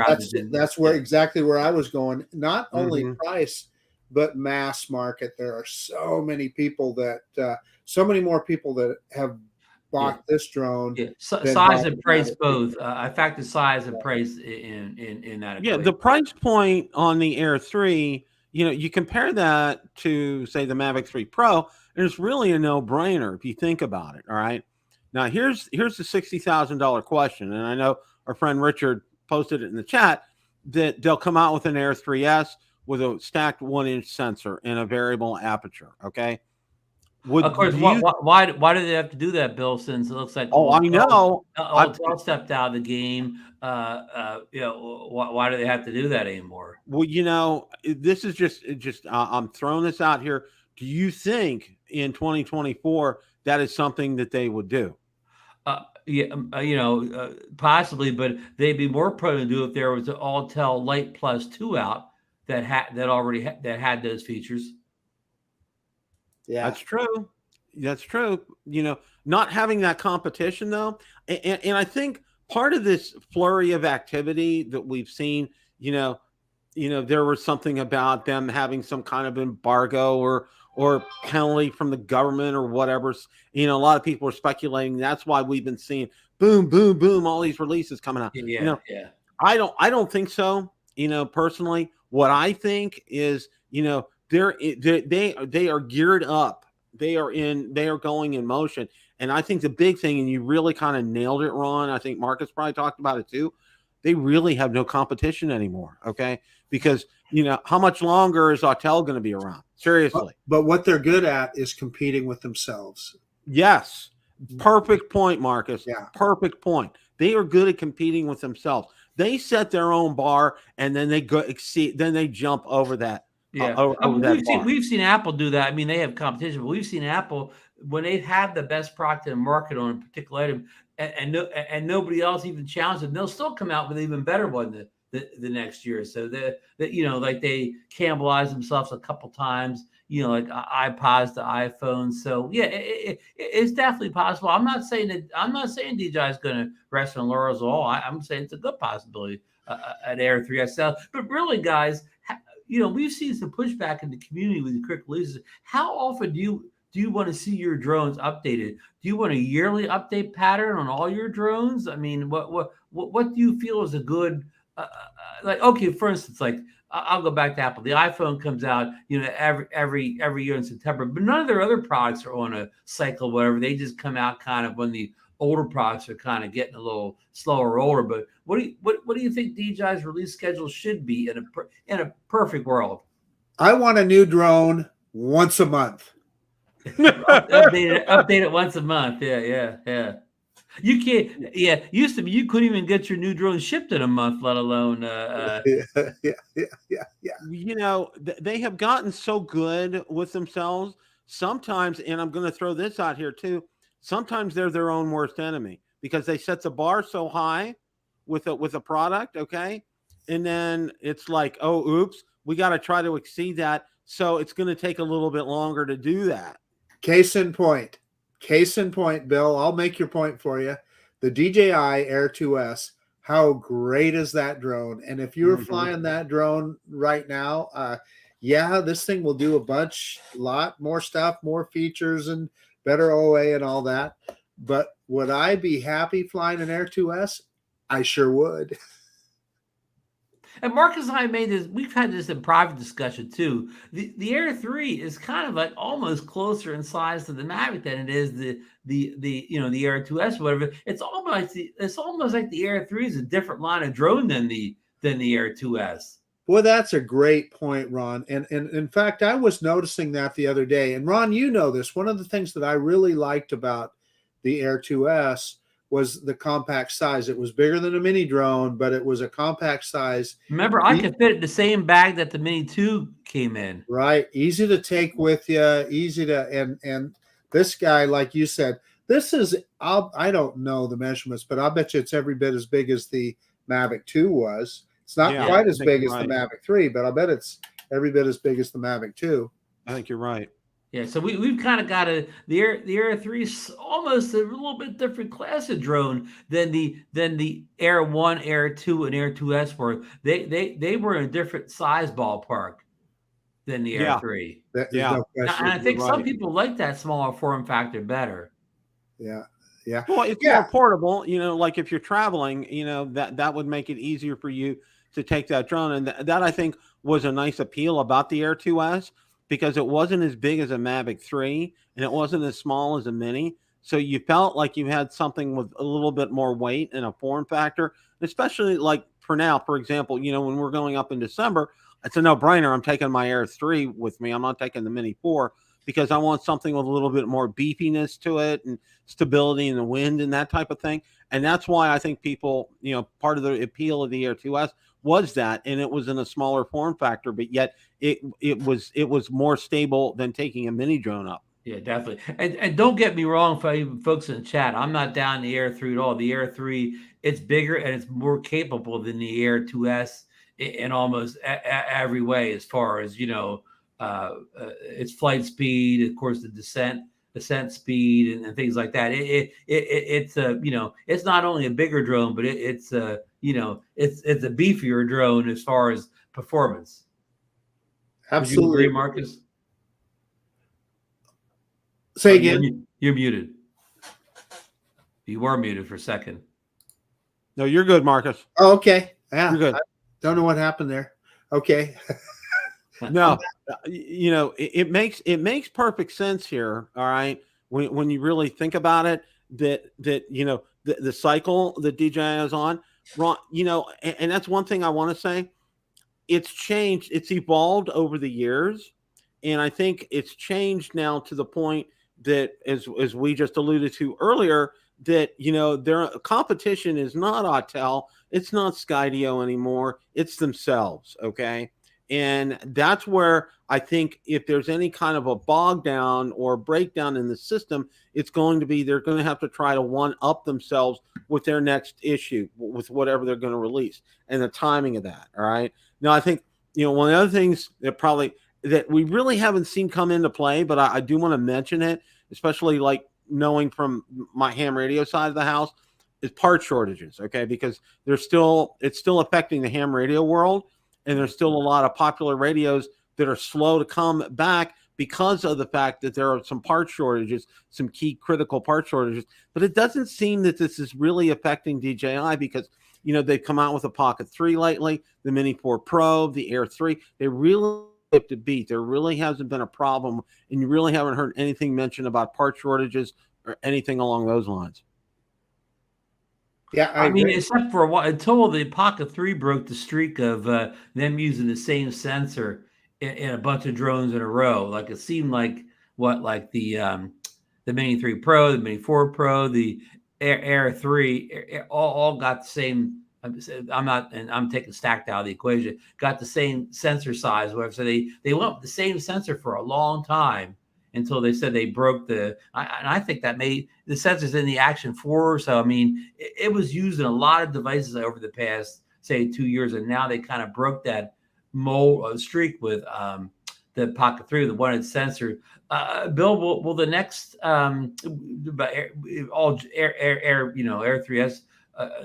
that's exactly where I was going. Not only price, but mass market. There are so many people so many more people that have bought this drone. Yeah. Size and price both. I factored size and price in that equation. Yeah, the price point on the Air 3, you compare that to, say, the Mavic 3 Pro, and it's really a no-brainer if you think about it. All right. Now here's the $60,000 question, and I know our friend Richard posted it in the chat that they'll come out with an Air 3S with a stacked 1-inch sensor and a variable aperture. Okay. Of course. Why do they have to do that, Bill? Since it looks like I know Altel stepped out of the game. Why do they have to do that anymore? Well, this is just I'm throwing this out here. Do you think in 2024 that is something that they would do? Possibly, but they'd be more prone to do if there was an Altel Light Plus 2 out that had those features. Yeah, that's true. That's true. Not having that competition though, and I think part of this flurry of activity that we've seen, there was something about them having some kind of embargo or penalty from the government or whatever. A lot of people are speculating that's why we've been seeing boom, boom, boom, all these releases coming out. Yeah. I don't think so. Personally, what I think is, they are geared up. They are going in motion. And I think the big thing, and you really kind of nailed it, Ron, I think Marcus probably talked about it too. they really have no competition anymore. Okay. Because, how much longer is Autel going to be around? Seriously. But what they're good at is competing with themselves. Yes. Perfect point, Marcus. Yeah. Perfect point. They are good at competing with themselves. They set their own bar, and then they go exceed. Then they jump over that. Yeah, over that we've seen Apple do that. I mean, they have competition, but we've seen Apple when they have the best product in the market on a particular item, and nobody else even challenges them. They'll still come out with an even better one the next year. So that like they cannibalize themselves a couple times. Like iPods to iPhones. So yeah, it's definitely possible. I'm not saying DJI is going to rest on laurels at all. I'm saying it's a good possibility at Air 3 SL. But really, guys, we've seen some pushback in the community with the quick releases. How often do you want to see your drones updated? Do you want a yearly update pattern on all your drones? I mean, what do you feel is a good okay, for instance, like I'll go back to Apple. The iPhone comes out, every year in September, but none of their other products are on a cycle, whatever. They just come out kind of when the older products are kind of getting a little slower or older. But what do you think DJI's release schedule should be in a perfect world? I want a new drone once a month. update it once a month. Yeah. You can't. Yeah, used to be you couldn't even get your new drone shipped in a month, let alone. Yeah. They have gotten so good with themselves sometimes, and I'm going to throw this out here too. Sometimes they're their own worst enemy because they set the bar so high with a product, okay, and then it's like, oh, oops, we got to try to exceed that, so it's going to take a little bit longer to do that. Case in point, Bill, I'll make your point for you. The DJI Air 2S, how great is that drone? And if you were flying that drone right now, this thing will do a lot more stuff, more features, and better OA and all that. But would I be happy flying an Air 2S? I sure would. And Marcus and I we've had this in private discussion too. The Air 3 is kind of like almost closer in size to the Mavic than it is the Air 2S, whatever. It's almost like the Air 3 is a different line of drone than the Air 2S. Boy, that's a great point, Ron. And in fact, I was noticing that the other day. And Ron, you know this. One of the things that I really liked about the Air 2S was the compact size. It was bigger than a mini drone, but it was a compact size. Remember, I could fit it in the same bag that the Mini 2 came in. Right. Easy to take with you, easy to, and this guy, like you said, this is, I don't know the measurements, but I'll bet you it's every bit as big as the Mavic 2 was. It's not quite as big as the Mavic 3, but I bet it's every bit as big as the Mavic 2. I think you're right. Yeah, so we've kind of got the Air 3 is almost a little bit different class of drone than the Air 1, Air 2, and Air 2S were. They were in a different size ballpark than the Air 3. No and I think some people like that smaller form factor better. Yeah. Well, it's more portable. Like if you're traveling, that would make it easier for you to take that drone, and that I think was a nice appeal about the Air 2S. Because it wasn't as big as a Mavic 3 and it wasn't as small as a Mini. So you felt like you had something with a little bit more weight and a form factor, especially like for now, for example, when we're going up in December, it's a no-brainer. I'm taking my Air 3 with me. I'm not taking the Mini 4 because I want something with a little bit more beefiness to it and stability in the wind and that type of thing. And that's why I think people, part of the appeal of the Air 2S was that, and it was in a smaller form factor, but yet it was more stable than taking a mini drone up. Yeah, definitely. And don't get me wrong, folks in the chat, I'm not down the Air 3 at all. The Air 3, it's bigger and it's more capable than the Air 2S in almost every way, as far as its flight speed, of course, the descent speed and things like that. It's not only a bigger drone, but it's a beefier drone as far as performance. Absolutely. Would you agree, Marcus? Say again. You're muted. You were muted for a second. No, you're good, Marcus. Oh, okay. Yeah, you're good. I don't know what happened there. Okay. No, it makes perfect sense here. All right, when you really think about it, that the cycle that DJI is on, Ron, and that's one thing I want to say. It's changed. It's evolved over the years. And I think it's changed now to the point that, as we just alluded to earlier, that, their competition is not Autel. It's not Skydio anymore. It's themselves. Okay. And that's where I think if there's any kind of a bog down or breakdown in the system, it's going to be, they're going to have to try to one up themselves with their next issue, with whatever they're going to release and the timing of that. All right. Now, I think, one of the other things that we really haven't seen come into play, but I do want to mention it, especially like knowing from my ham radio side of the house, is part shortages. Okay. Because it's still affecting the ham radio world. And there's still a lot of popular radios that are slow to come back because of the fact that there are some part shortages, some key critical part shortages. But it doesn't seem that this is really affecting DJI because, they've come out with a Pocket 3 lately, the Mini 4 Pro, the Air 3. They really have to beat. There really hasn't been a problem, and you really haven't heard anything mentioned about part shortages or anything along those lines. Yeah, I mean, except for a while, until the Pocket 3 broke the streak of them using the same sensor in a bunch of drones in a row. Like it seemed like the Mini 3 Pro, the Mini 4 Pro, the Air 3, all got the same. I'm taking stacked out of the equation. Got the same sensor size, whatever. So they went with the same sensor for a long time, until they said they broke and I think that the sensors in the Action 4. So, I mean, it was used in a lot of devices over the past, say, 2 years. And now they kind of broke that streak with the Pocket 3, the one-inch sensor. Bill, will the next, all Air 3S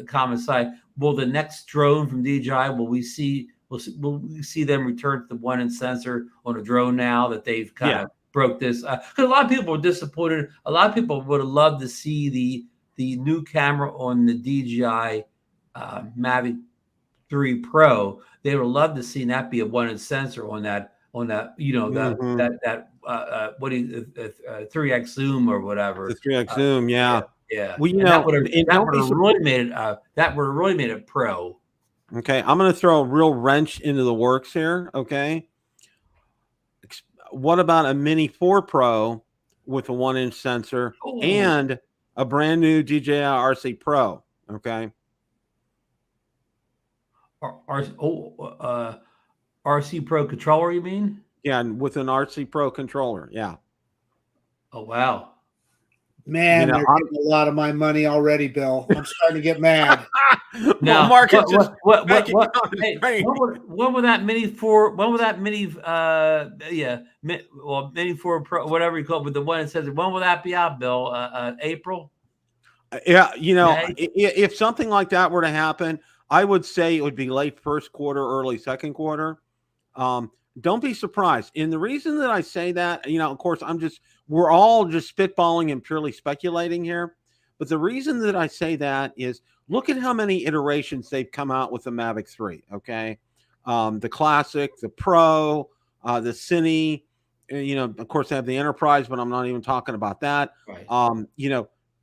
common side, will the next drone from DJI, will we see them return to the one-inch sensor on a drone now that they've kind of broke this? Because a lot of people were disappointed. A lot of people would have loved to see the new camera on the DJI Mavic 3 Pro. They would have loved to see that be a one-inch sensor on that what do you 3x zoom or whatever. The 3x zoom, yeah. Well, that would have really made it pro. Okay, I'm going to throw a real wrench into the works here. Okay. What about a Mini 4 Pro with a 1-inch sensor and a brand new DJI RC Pro? Okay. RC Pro controller, you mean? Yeah, with an RC Pro controller. Yeah. Oh, wow. Man, they're getting a lot of my money already, Bill. I'm starting to get mad. Now, Mark, when will that Mini 4? When will that Mini Mini 4 Pro, whatever you call it, with the one that says, when will that be out, Bill? April? Yeah, if something like that were to happen, I would say it would be late first quarter, early second quarter. Don't be surprised. And the reason that I say that, of course, we're all just spitballing and purely speculating here. But the reason that I say that is, look at how many iterations they've come out with the Mavic 3. Okay. The Classic, the Pro, the Cine, of course they have the Enterprise, but I'm not even talking about that. Right.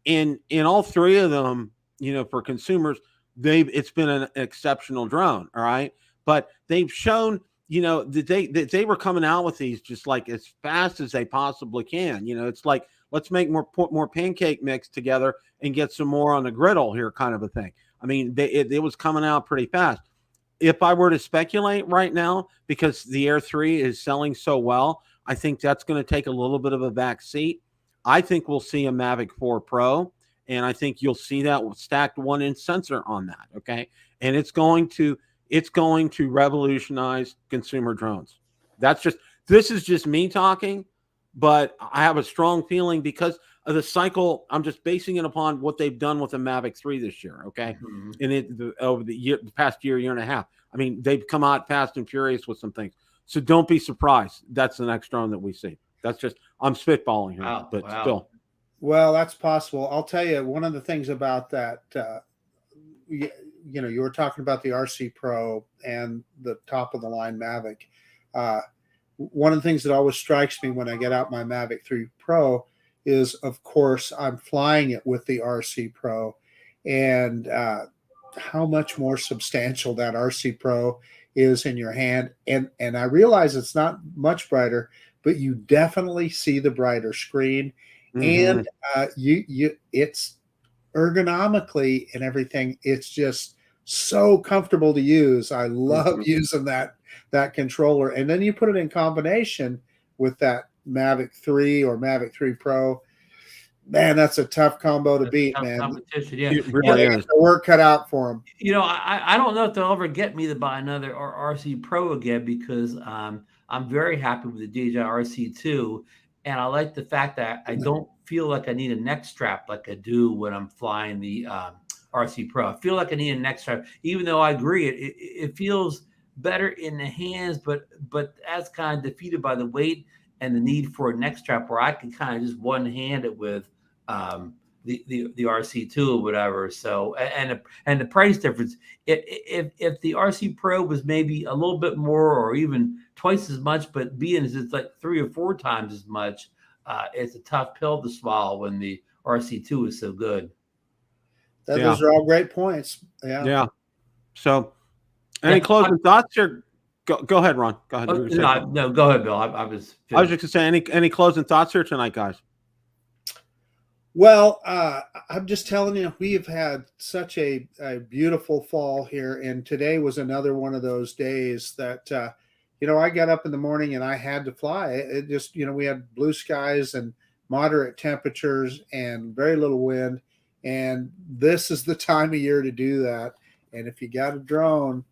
In all three of them, for consumers, it's been an exceptional drone. All right. But they've shown, that they were coming out with these just like as fast as they possibly can. It's like, let's put more pancake mix together and get some more on the griddle here, kind of a thing. I mean, it was coming out pretty fast. If I were to speculate right now, because the Air 3 is selling so well, I think that's going to take a little bit of a back seat. I think we'll see a Mavic 4 Pro, and I think you'll see that stacked 1-inch sensor on that. Okay. And it's going to revolutionize consumer drones. This is just me talking, but I have a strong feeling because of the cycle. I'm just basing it upon what they've done with the Mavic 3 this year. Okay. Mm-hmm. And over the past year and a half, I mean, they've come out fast and furious with some things. So don't be surprised. That's the next drone that we see. I'm spitballing here, but still. Well, that's possible. I'll tell you, one of the things about that, you were talking about the RC Pro and the top of the line Mavic. One of the things that always strikes me when I get out my Mavic 3 Pro is, of course, I'm flying it with the RC Pro. And how much more substantial that RC Pro is in your hand. And I realize it's not much brighter, but you definitely see the brighter screen. Mm-hmm. And it's ergonomically and everything. It's just so comfortable to use. I love using that controller. And then you put it in combination with that Mavic 3 or Mavic 3 Pro. Man, that's a tough combo to beat, man. Competition, yeah. It really is. The work cut out for them. You know, I don't know if they'll ever get me to buy another RC Pro again, because I'm very happy with the DJI RC2, and I like the fact that I don't feel like I need a neck strap like I do when I'm flying the RC Pro. I feel like I need a neck strap, even though I agree it feels better in the hands, but that's kind of defeated by the weight and the need for a neck strap where I can kind of just one hand it with the RC2 or whatever. So and the price difference, if the RC Pro was maybe a little bit more or even twice as much, but being as it's like 3 or 4 times as much, it's a tough pill to swallow when the RC2 is so good. Those are all great points. Yeah. So any closing thoughts here? Go ahead, Ron. Go ahead. No, go ahead, Bill. I was just going to say, any closing thoughts here tonight, guys? Well, I'm just telling you, we have had such a beautiful fall here, and today was another one of those days that, I got up in the morning and I had to fly. It just, we had blue skies and moderate temperatures and very little wind, and this is the time of year to do that. And if you got a drone,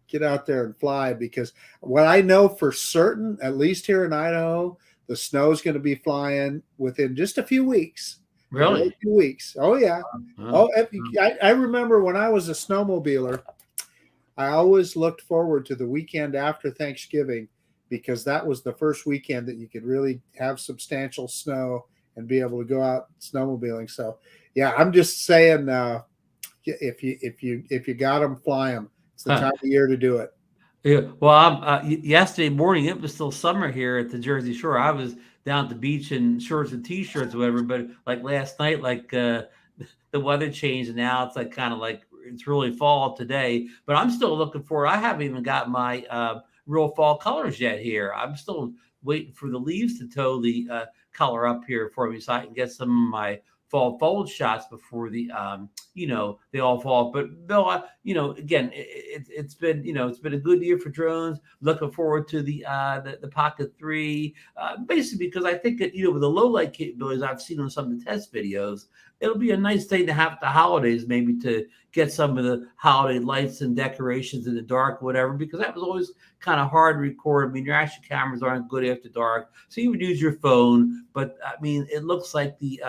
get out there and fly, because what I know for certain, at least here in Idaho, the snow is going to be flying within just a few weeks. Really? A few weeks. Oh, yeah. I remember when I was a snowmobiler, I always looked forward to the weekend after Thanksgiving, because that was the first weekend that you could really have substantial snow and be able to go out snowmobiling. So, yeah, I'm just saying, if you got them, fly them. It's the time of year to do it. Yeah. Well, yesterday morning, it was still summer here at the Jersey Shore. I was down at the beach in shorts and t-shirts or whatever, but like last night, like the weather changed, and now it's like kind of like it's really fall today. But I'm still looking for it. I haven't even got my real fall colors yet here. I'm still waiting for the leaves to totally color up here for me, so I can get some of my fall fold shots before the they all fall. But Bill, again, it's been it's been a good year for drones. Looking forward to the Pocket 3, basically because I think that with the low light capabilities I've seen on some of the test videos, it'll be a nice thing to have at the holidays, maybe to get some of the holiday lights and decorations in the dark, whatever, because that was always kind of hard to record. I mean, your action cameras aren't good after dark, so you would use your phone. But I mean, it looks like the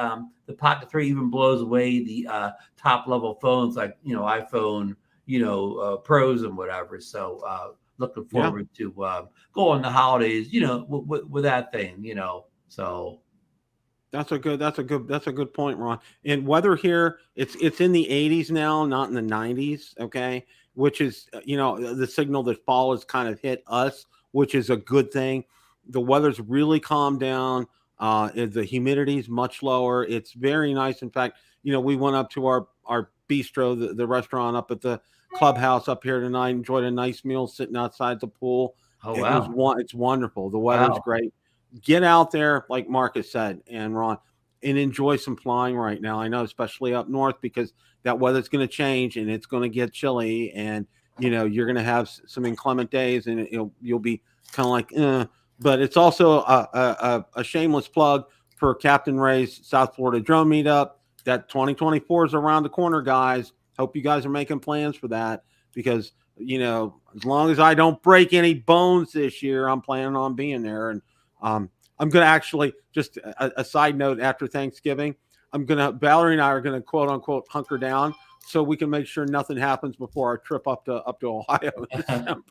Pocket 3 even blows away the top level phones like iPhone Pros and whatever. So looking forward to go on the holidays with that thing. So. That's a good point, Ron. And weather here, it's in the 80s now, not in the 90s. Okay, which is the signal that fall has kind of hit us, which is a good thing. The weather's really calmed down. The humidity is much lower. It's very nice. In fact, we went up to our bistro, the restaurant up at the clubhouse up here tonight. Enjoyed a nice meal sitting outside the pool. Oh wow! It's wonderful. The weather's great. Get out there, like Marcus said, and Ron, and enjoy some flying right now. I know, especially up north, because that weather's going to change and it's going to get chilly, and you're going to have some inclement days, and you'll be kind of like, But it's also a shameless plug for Captain Ray's South Florida Drone Meetup. That 2024 is around the corner, guys. Hope you guys are making plans for that, because as long as I don't break any bones this year, I'm planning on being there. And I'm going to actually, just a side note, after Thanksgiving, Valerie and I are going to quote unquote hunker down so we can make sure nothing happens before our trip up to Ohio in December.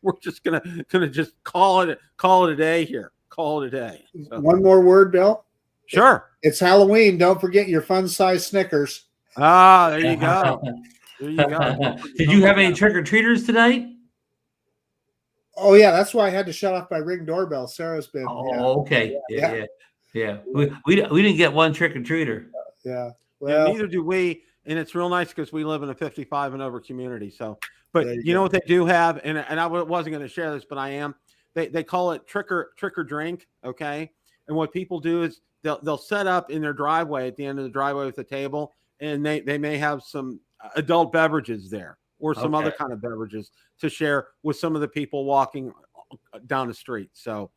We're just gonna just call it a day here. Call it a day. So. One more word, Bill. Sure. It's Halloween. Don't forget your fun-size Snickers. Ah, there you go. There you go. Did you have any trick-or-treaters tonight? Oh yeah, that's why I had to shut off my Ring doorbell. Sarah's been. Oh, okay. Yeah. We didn't get one trick-or-treater. Yeah. Well, neither do we. and it's real nice because we live in a 55 and over community. So, but There you you know go. what they do have, and I wasn't going to share this, but I am. They call it trick or drink. Okay, and what people do is they'll set up in their driveway at the end of the driveway with a table, and they may have some adult beverages there or some other kind of beverages to share with some of the people walking down the street. So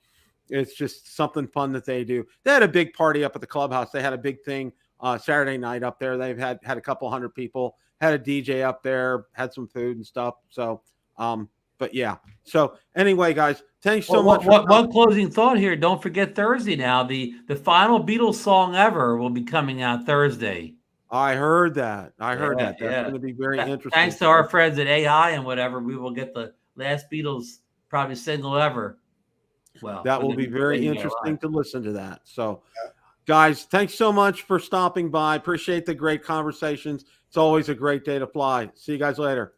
it's just something fun that they do. They had a big party up at the clubhouse. They had a big thing Saturday night up there. They've had a couple hundred people, had a DJ up there, had some food and stuff. So, but yeah. So anyway, guys, thanks so much. One closing thought here. Don't forget Thursday now. The final Beatles song ever will be coming out Thursday. I heard that. That's going to be very interesting. Thanks to our friends at AI and whatever, we will get the last Beatles probably single ever. Well, that will be very interesting to listen to that. So, guys, thanks so much for stopping by. Appreciate the great conversations. It's always a great day to fly. See you guys later.